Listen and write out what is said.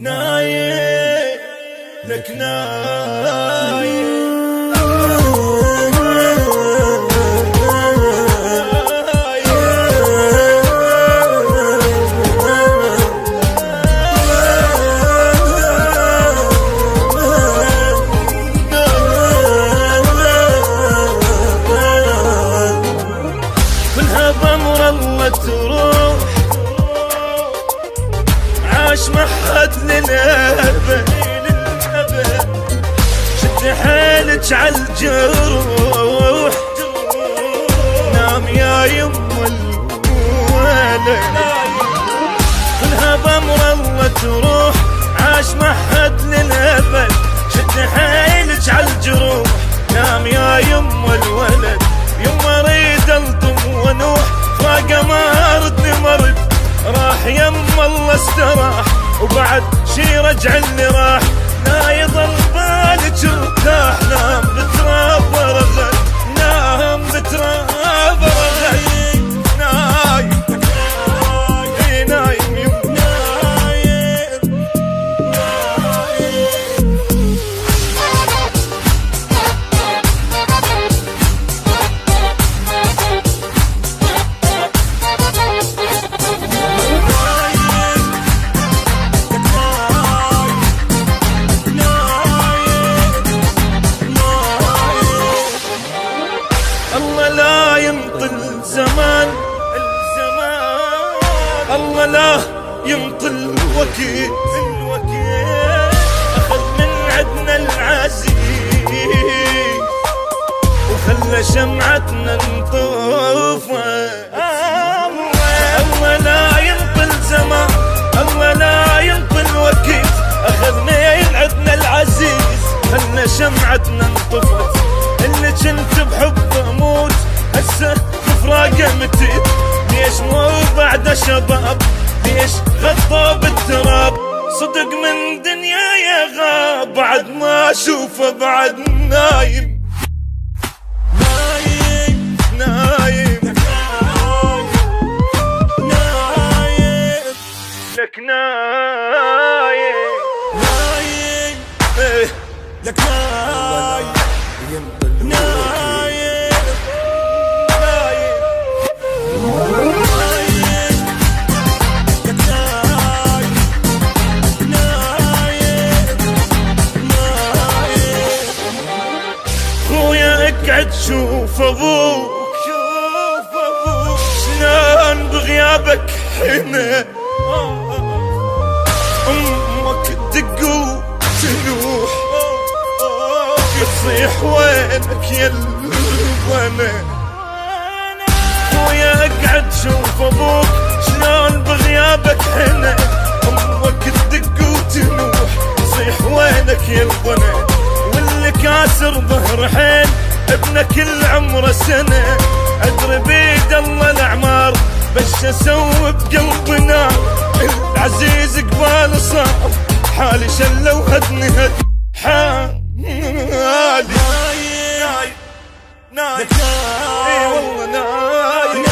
نايم لك نايم كلها بأمر الله تروح عاش محد للأبد شد حيلك عالجروح نام يا يم الولد كلها بأمر الله تروح عاش محد للأبد شد حيلك عالجروح نام يا يم الولد يوم اريد الطم ونوح فاقه ما ردني مرد راح يم الله استراح وبعد شي رجع اللي راح لا يضل بالك ارتاح نام بتراب رغد نام بتراب رغد نايم نايم الله لا يمطل زمان الله لا يمطل الوكيل أخذ من عدنا العزيز وخلى شمعتنا نطوفه الله لا يمطل زمان الله لا يمطل وكيل أخذ من عدنا العزيز خلى شمعتنا نطفت اللي كنت بحبه اموت هسه بفراقه متيت ليش مو بعد شباب ليش غطى بالتراب صدق من دنيا يا غاب بعد ما اشوفه بعد نايم نايم نايم نايم لك نايم نايم لك نايم خويا اقعد شوف ابوك شلون بغيابك حنا امك تدق وتنوح يصيح وينك يا البنا خويا اقعد شوف ابوك شلون بغيابك حنا امك تدق وتنوح يصيح وينك يا البنا واللي كاسر ظهر حين ابنه كل عمره سنه ادري بيد الله الاعمار بس اسوي بقلبنا العزيز قبال صار حالي شله وهدني هد حالي نايم نايم نايم اي والله نايم